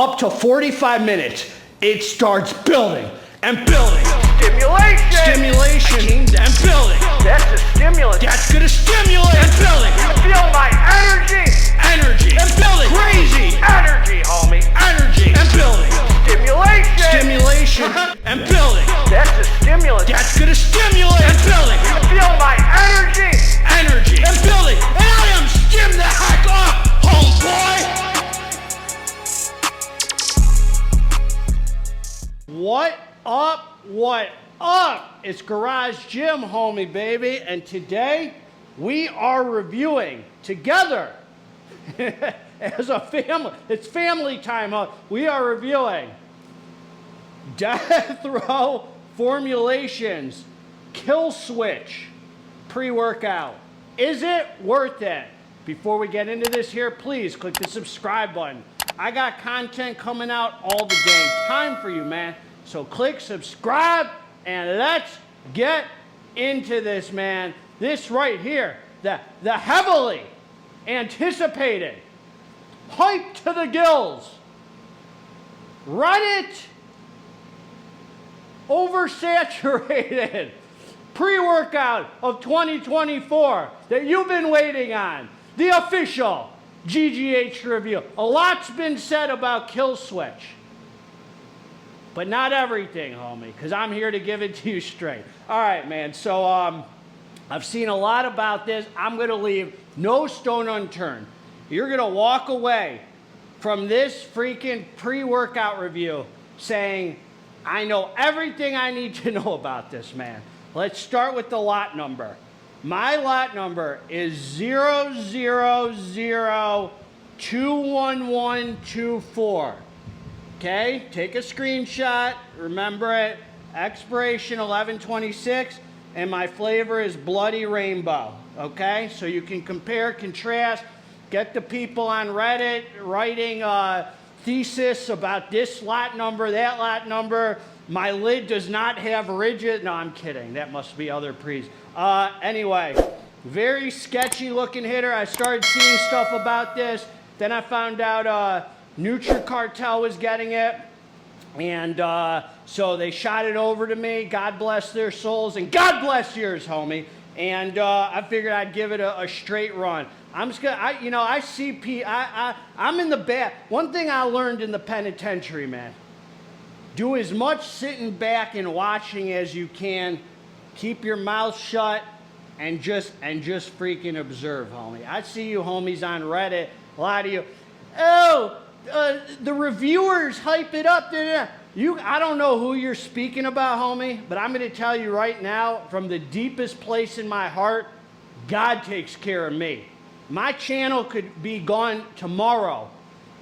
up to 45 minutes, it starts building and building. Stimulation. And building. That's a stimulant. That's gonna stimulate and building. You feel my energy. Energy and building. Crazy. Energy, homie. Energy and building. Stimulation. And building. That's a stimulant. That's gonna stimulate and building. You feel my energy. Energy and building. And I am stim the heck up, homeboy. What up? What up? It's Garage Gym, homie, baby. And today we are reviewing together as a family. It's family time. We are reviewing Death Row Formulations Kill Switch pre-workout. Is it worth it? Before we get into this here, please click the subscribe button. I got content coming out all the dang time for you, man. So click subscribe and let's get into this, man. This right here, the heavily anticipated, hyped to the gills, Reddit oversaturated pre-workout of 2024 that you've been waiting on. The official GGH review. A lot's been said about Kill Switch, but not everything, homie, because I'm here to give it to you straight. All right, man, so I've seen a lot about this. I'm going to leave no stone unturned. You're going to walk away from this freaking pre-workout review saying, I know everything I need to know about this, man. Let's start with the lot number. My lot number is 000-21124. Okay, take a screenshot, remember it, expiration 11/26, and my flavor is Bloody Rainbow, okay? So you can compare, contrast, get the people on Reddit writing thesis about this lot number, that lot number. My lid does not have rigid, no, I'm kidding, that must be other pre's. Anyway, very sketchy looking hitter. I started seeing stuff about this, then I found out Nutricartel was getting it, and so they shot it over to me. God bless their souls, and God bless yours, homie. And I figured I'd give it a straight run. I'm just gonna, I'm in the back. One thing I learned in the penitentiary, man, do as much sitting back and watching as you can. Keep your mouth shut and just freaking observe, homie. I see you homies on Reddit, a lot of you, the reviewers hype it up. I don't know who you're speaking about, homie, but I'm going to tell you right now, from the deepest place in my heart, God takes care of me. My channel could be gone tomorrow.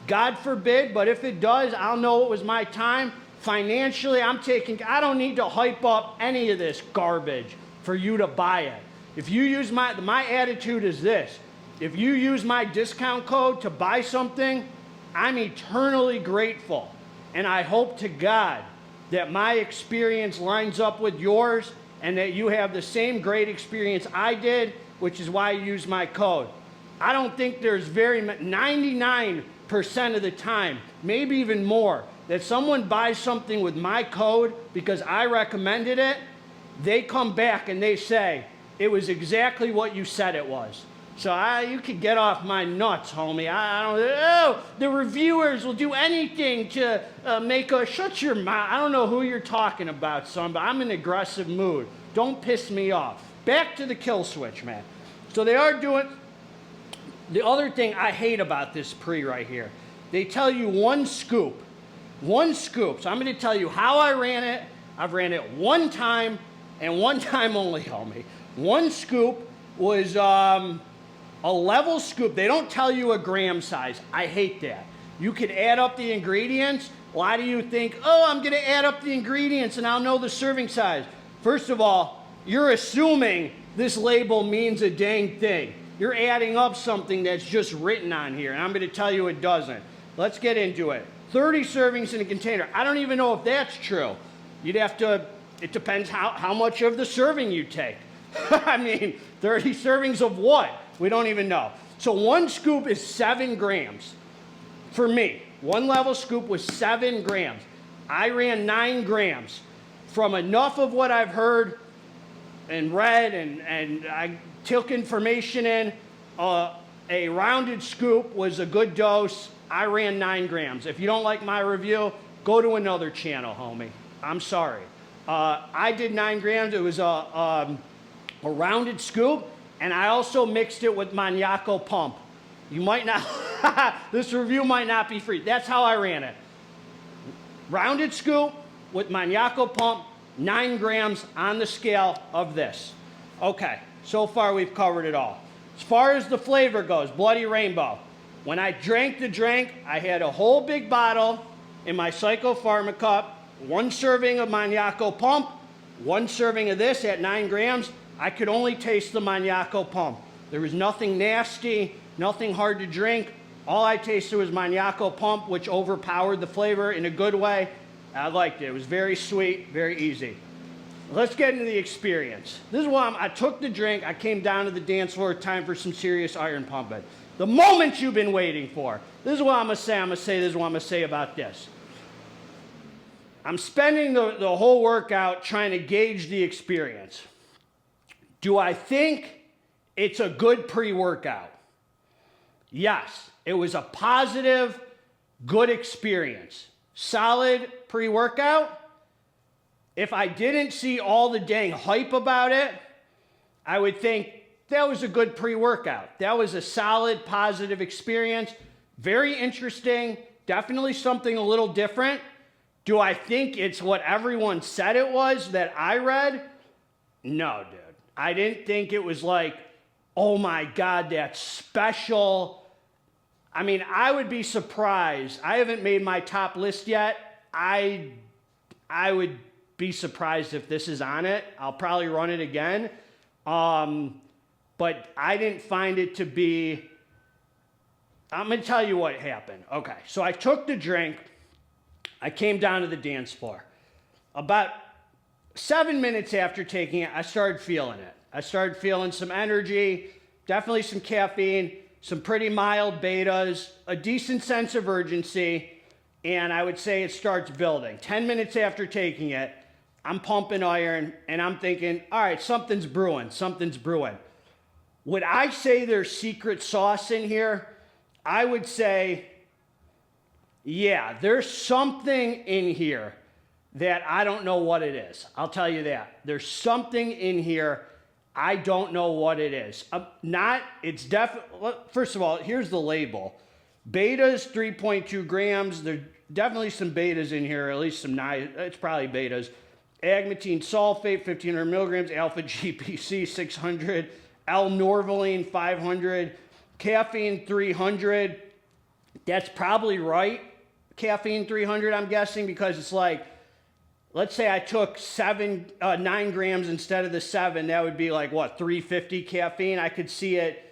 God forbid, but if it does, I'll know it was my time. Financially, I don't need to hype up any of this garbage for you to buy it. If you use my attitude is this: if you use my discount code to buy something, I'm eternally grateful. And I hope to God that my experience lines up with yours and that you have the same great experience I did, which is why I use my code. I don't think there's 99% of the time, maybe even more, that someone buys something with my code because I recommended it, they come back and they say, it was exactly what you said it was. So you could get off my nuts, homie. The reviewers will do anything to make a, shut your mouth. I don't know who you're talking about, son, but I'm in an aggressive mood. Don't piss me off. Back to the Kill Switch, man. So they are doing, the other thing I hate about this pre right here, they tell you one scoop. One scoop. So I'm going to tell you how I ran it. I've ran it one time and one time only, homie. One scoop was a level scoop. They don't tell you a gram size. I hate that. You could add up the ingredients. A lot of you think, oh, I'm going to add up the ingredients and I'll know the serving size. First of all, you're assuming this label means a dang thing. You're adding up something that's just written on here, and I'm going to tell you it doesn't. Let's get into it. 30 servings in a container. I don't even know if that's true. You'd have to, it depends how much of the serving you take. I mean, 30 servings of what? We don't even know. So one scoop is 7 grams for me. One level scoop was 7 grams. I ran 9 grams. From enough of what I've heard and read and I took information in, a rounded scoop was a good dose. I ran 9 grams. If you don't like my review, go to another channel, homie. I'm sorry. I did 9 grams. It was a rounded scoop, and I also mixed it with Maniaco Pump. You might not, this review might not be free. That's how I ran it. Rounded scoop with Maniaco Pump, 9 grams on the scale of this. Okay, so far we've covered it all. As far as the flavor goes, Bloody Rainbow. When I drank the drink, I had a whole big bottle in my Pharma cup, 1 serving of Maniaco Pump, 1 serving of this at 9 grams. I could only taste the Maniaco Pump. There was nothing nasty, nothing hard to drink. All I tasted was Maniaco Pump, which overpowered the flavor in a good way. I liked it. It was very sweet, very easy. Let's get into the experience. This is why I took the drink. I came down to the dance floor. Time for some serious iron pumping. The moment you've been waiting for. This is what I'm going to say. This is what I'm going to say about this. I'm spending the whole workout trying to gauge the experience. Do I think it's a good pre-workout? Yes. It was a positive, good experience. Solid pre-workout. If I didn't see all the dang hype about it, I would think that was a good pre-workout. That was a solid, positive experience. Very interesting. Definitely something a little different. Do I think it's what everyone said it was that I read? No, dude. I didn't think it was like, oh my God, that's special. I mean, I would be surprised. I haven't made my top list yet. I would be surprised if this is on it. I'll probably run it again. But I didn't find it to be, I'm going to tell you what happened. Okay, so I took the drink. I came down to the dance floor. About 7 minutes after taking it, I started feeling it. I started feeling some energy, definitely some caffeine, some pretty mild betas, a decent sense of urgency, and I would say it starts building. 10 minutes after taking it, I'm pumping iron, and I'm thinking, all right, something's brewing, something's brewing. Would I say there's secret sauce in here? I would say, yeah, there's something in here that I don't know what it is. I'll tell you that. There's something in here, I don't know what it is. It's definitely, first of all, here's the label. Betas, 3.2 grams. There's definitely some betas in here, at least some nice, it's probably betas. Agmatine sulfate, 1,500 milligrams. Alpha GPC, 600. L-norvaline, 500. Caffeine, 300. That's probably right. Caffeine, 300, I'm guessing, because it's like, let's say I took 9 grams instead of the 7. That would be like, what, 350 caffeine? I could see it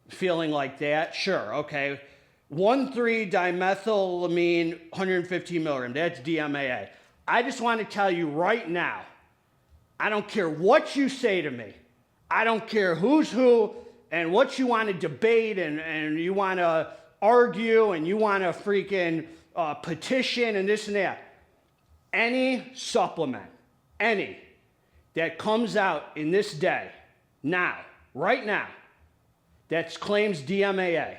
feeling like that. Sure, okay. 1,3-dimethylamine, 115 milligrams. That's DMAA. I just want to tell you right now, I don't care what you say to me. I don't care who's who and what you want to debate and you want to argue and you want to freaking petition and this and that. Any supplement, any, that comes out in this day, now, right now, that claims DMAA,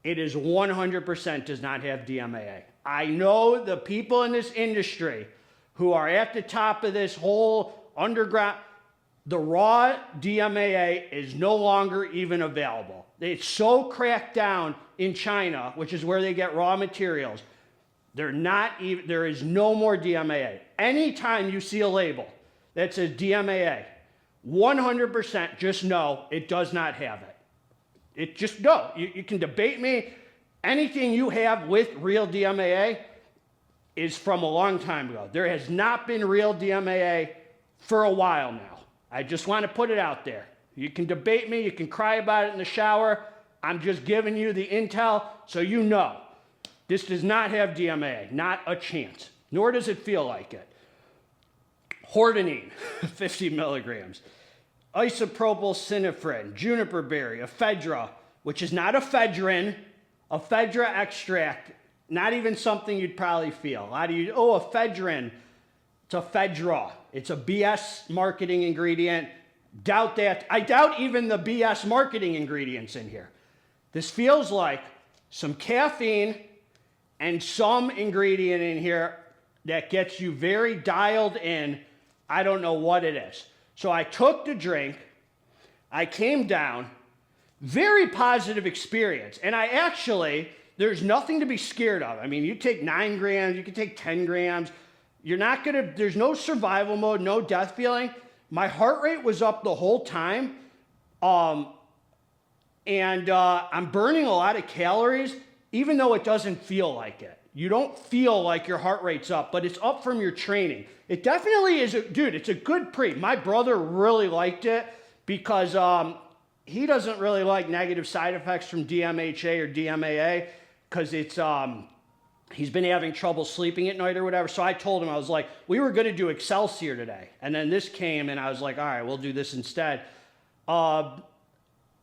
it is 100% does not have DMAA. I know the people in this industry who are at the top of this whole underground, the raw DMAA is no longer even available. It's so cracked down in China, which is where they get raw materials. There is no more DMAA. Anytime you see a label that says DMAA, 100% just know it does not have it. It just no. You can debate me. Anything you have with real DMAA is from a long time ago. There has not been real DMAA for a while now. I just want to put it out there. You can debate me. You can cry about it in the shower. I'm just giving you the intel so you know. This does not have DMAA. Not a chance. Nor does it feel like it. Hordenine, 50 milligrams. Isopropyl synephrine, juniper berry, ephedra, which is not ephedrine, ephedra extract, not even something you'd probably feel. A lot of you, oh, ephedrine. It's ephedra. It's a BS marketing ingredient. Doubt that. I doubt even the BS marketing ingredients in here. This feels like some caffeine and some ingredient in here that gets you very dialed in. I don't know what it is. So I took the drink. I came down. Very positive experience. And I actually, there's nothing to be scared of. I mean, you take 9 grams, you can take 10 grams. You're not going to, there's no survival mode, no death feeling. My heart rate was up the whole time. I'm burning a lot of calories, even though it doesn't feel like it. You don't feel like your heart rate's up, but it's up from your training. It definitely is, dude, it's a good pre. My brother really liked it because he doesn't really like negative side effects from DMHA or DMAA because it's, he's been having trouble sleeping at night or whatever. So I told him, I was like, we were going to do Excelsior today. And then this came and I was like, all right, we'll do this instead.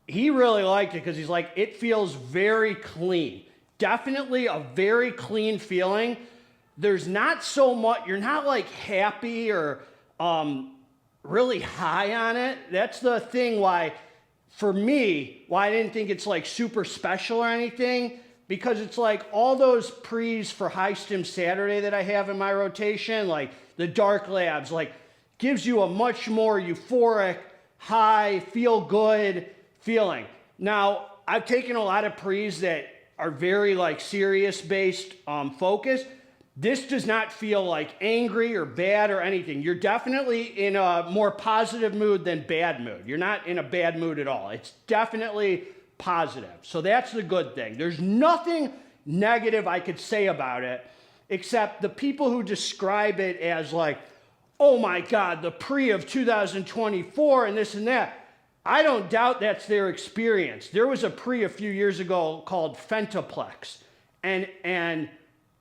He really liked it because he's like, it feels very clean. Definitely a very clean feeling. There's not so much, you're not like happy or really high on it. That's the thing why, for me, why I didn't think it's like super special or anything, because it's like all those pre's for High Stim Saturday that I have in my rotation, like the Dark Labz, like gives you a much more euphoric, high, feel good feeling. Now, I've taken a lot of pre's that are very like serious based focus. This does not feel like angry or bad or anything. You're definitely in a more positive mood than bad mood. You're not in a bad mood at all. It's definitely positive. So that's the good thing. There's nothing negative I could say about it, except the people who describe it as like, oh my God, the pre of 2024 and this and that. I don't doubt that's their experience. There was a pre a few years ago called Fentaplex, and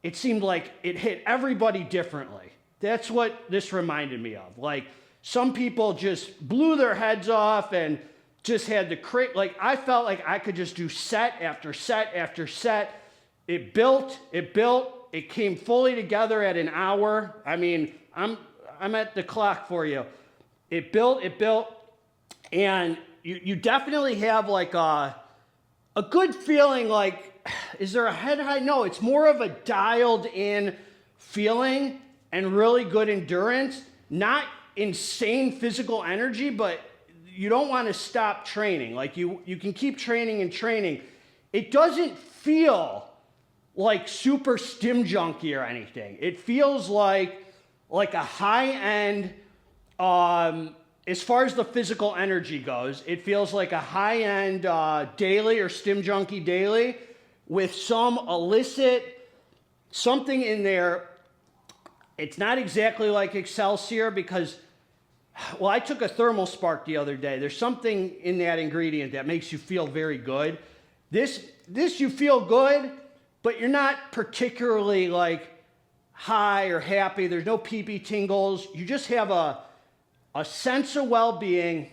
it seemed like it hit everybody differently. That's what this reminded me of. Like, some people just blew their heads off and just had the like, I felt like I could just do set after set after set. It built, it came fully together at an hour. I mean, I'm at the clock for you. It built, and you definitely have like a good feeling like, is there a head high? No, it's more of a dialed in feeling and really good endurance, not insane physical energy, but you don't want to stop training. Like you can keep training and training. It doesn't feel like super stim junky or anything. It feels like a high end, as far as the physical energy goes, it feels like a high end daily or stim junky daily with some illicit, something in there. It's not exactly like Excelsior because, well, I took a thermal spark the other day. There's something in that ingredient that makes you feel very good. This you feel good, but you're not particularly like high or happy. There's no pee-pee tingles. You just have a sense of well-being,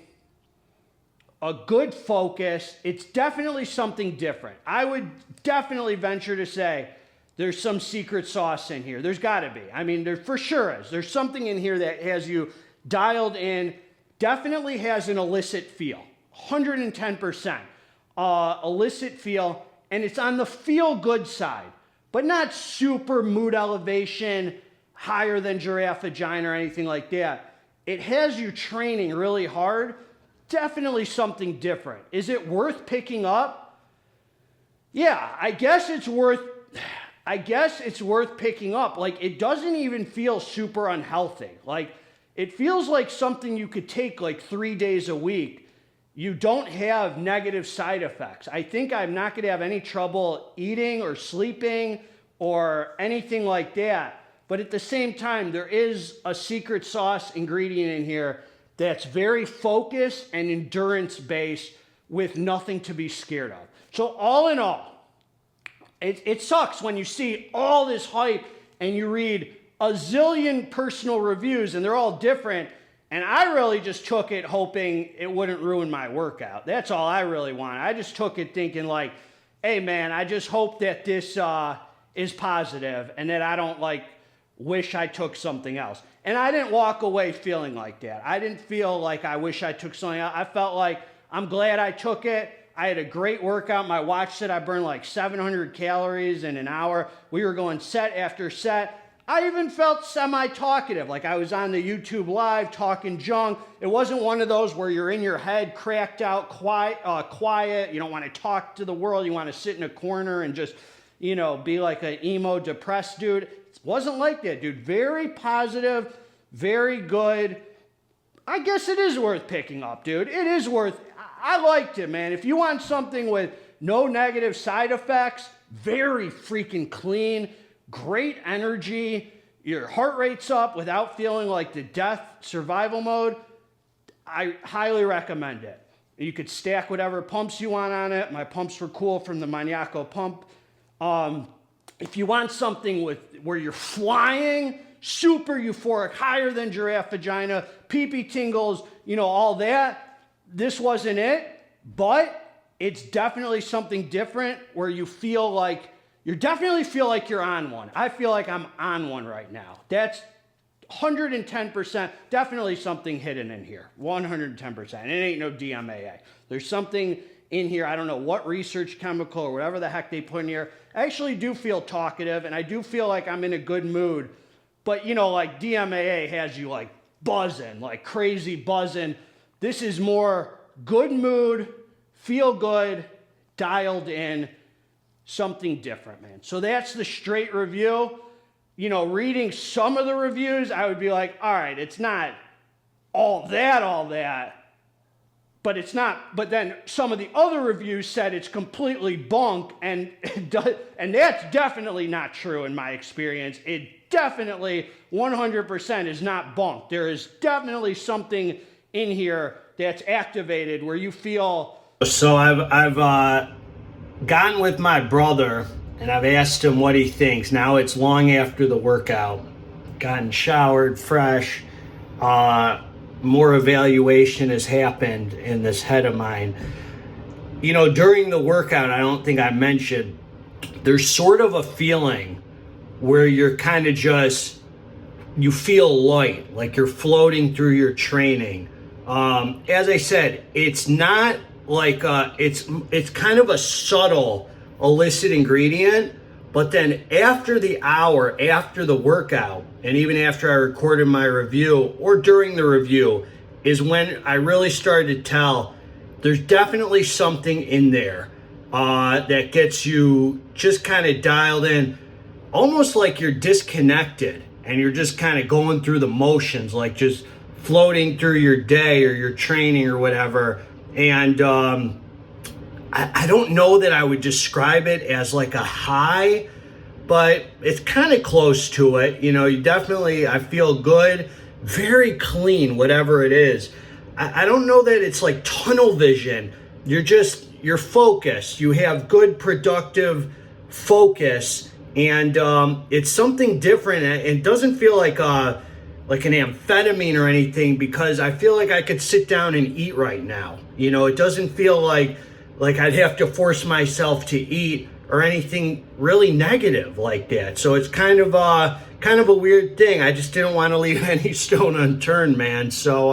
a good focus. It's definitely something different. I would definitely venture to say there's some secret sauce in here. There's got to be. I mean, there for sure is. There's something in here that has you dialed in, definitely has an illicit feel, 110% illicit feel, and it's on the feel-good side, but not super mood elevation, higher than giraffe vagina or anything like that. It has you training really hard, definitely something different. Is it worth picking up? Yeah, I guess it's worth picking up. Like, it doesn't even feel super unhealthy. Like, it feels like something you could take like 3 days a week. You don't have negative side effects. I think I'm not going to have any trouble eating or sleeping or anything like that. But at the same time, there is a secret sauce ingredient in here that's very focused and endurance based with nothing to be scared of. So all in all, it sucks when you see all this hype and you read a zillion personal reviews and they're all different, and I really just took it hoping it wouldn't ruin my workout. That's all I really wanted. I just took it thinking like, hey man, I just hope that this is positive and that I don't like wish I took something else. And I didn't walk away feeling like that. I didn't feel like I wish I took something else. I felt like I'm glad I took it. I had a great workout. My watch said I burned like 700 calories in an hour. We were going set after set. I even felt semi-talkative, like I was on the YouTube live talking junk. It wasn't one of those where you're in your head, cracked out, quiet. You don't want to talk to the world. You want to sit in a corner and just, you know, be like an emo, depressed dude. It wasn't like that, dude. Very positive, very good. I guess it is worth picking up, dude. It is worth. I liked it, man. If you want something with no negative side effects, very freaking clean, great energy, your heart rate's up without feeling like the death survival mode, I highly recommend it. You could stack whatever pumps you want on it. My pumps were cool from the Maniaco pump. If you want something where you're flying, super euphoric, higher than giraffe vagina, pee-pee tingles, you know, all that, this wasn't it, but it's definitely something different where you feel like, you definitely feel like you're on one. I feel like I'm on one right now. That's 110%, definitely something hidden in here, 110%. It ain't no DMAA. There's something in here, I don't know what research chemical or whatever the heck they put in here. I actually do feel talkative, and I do feel like I'm in a good mood. But, you know, like DMAA has you like buzzing, like crazy buzzing. This is more good mood, feel good, dialed in, something different, man. So that's the straight review. You know, reading some of the reviews, I would be like, all right, it's not all that. But it's not, but then some of the other reviews said it's completely bunk, and that's definitely not true in my experience. It definitely 100% is not bunk. There is definitely something in here that's activated where you feel. So I've gotten with my brother and I've asked him what he thinks. Now it's long after the workout. Gotten showered, fresh. More evaluation has happened in this head of mine. You know, during the workout, I don't think I mentioned, there's sort of a feeling where you're kind of just, you feel light, like you're floating through your training. As I said, it's not like, it's kind of a subtle illicit ingredient, but then after the hour, after the workout, and even after I recorded my review or during the review, is when I really started to tell there's definitely something in there that gets you just kind of dialed in, almost like you're disconnected and you're just kind of going through the motions, like just floating through your day or your training or whatever. And I don't know that I would describe it as like a high, but it's kind of close to it. You know, you definitely, I feel good, very clean, whatever it is. I don't know that it's like tunnel vision. You're focused. You have good, productive focus, and it's something different. It doesn't feel like an amphetamine or anything, because I feel like I could sit down and eat right now. You know, it doesn't feel like I'd have to force myself to eat or anything really negative like that. So it's kind of a weird thing. I just didn't want to leave any stone unturned, man. So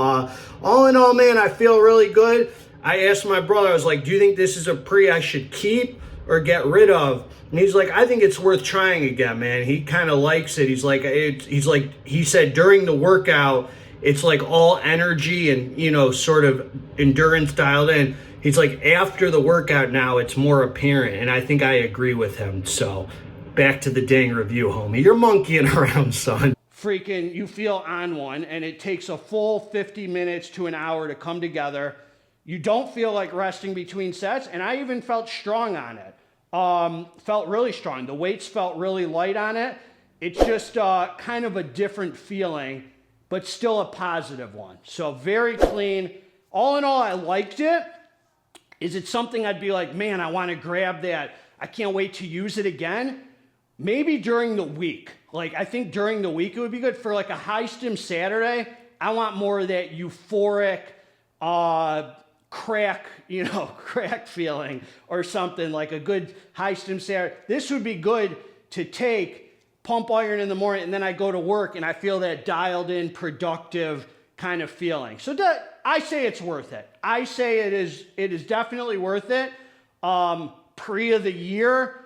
all in all, man, I feel really good. I asked my brother, I was like, do you think this is a pre I should keep or get rid of? And he's like, I think it's worth trying again, man. He kind of likes it. He said during the workout, it's like all energy and, you know, sort of endurance dialed in. He's like, after the workout now, it's more apparent. And I think I agree with him. So back to the dang review, homie. You're monkeying around, son. Freaking, you feel on one, and it takes a full 50 minutes to an hour to come together. You don't feel like resting between sets, and I even felt strong on it. Felt really strong. The weights felt really light on it. It's just kind of a different feeling, but still a positive one. So very clean. All in all, I liked it. Is it something I'd be like, man, I want to grab that. I can't wait to use it again? Maybe during the week. Like, I think during the week it would be good for like a high stim Saturday. I want more of that euphoric, crack feeling or something, like a good high stim Saturday. This would be good to take pump iron in the morning, and then I go to work and I feel that dialed in, productive kind of feeling. So I say it's worth it. I say it is definitely worth it. Pre of the year,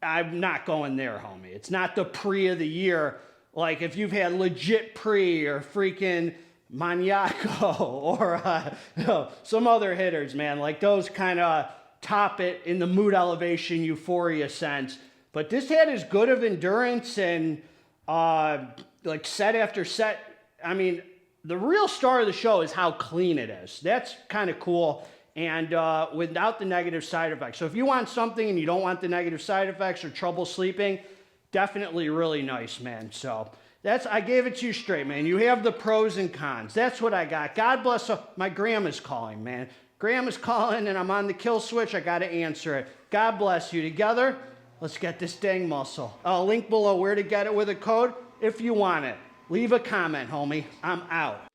I'm not going there, homie. It's not the pre of the year. Like if you've had legit pre or freaking Maniaco or some other hitters, man, like those kind of top it in the mood elevation euphoria sense. But this had as good of endurance and like set after set. I mean, the real star of the show is how clean it is. That's kind of cool. And without the negative side effects. So if you want something and you don't want the negative side effects or trouble sleeping, definitely really nice, man. So I gave it to you straight, man. You have the pros and cons. That's what I got. God bless. My grandma's calling, man. Grandma's calling and I'm on the kill switch. I got to answer it. God bless you. Together, let's get this dang muscle. I'll link below where to get it with a code if you want it. Leave a comment, homie. I'm out.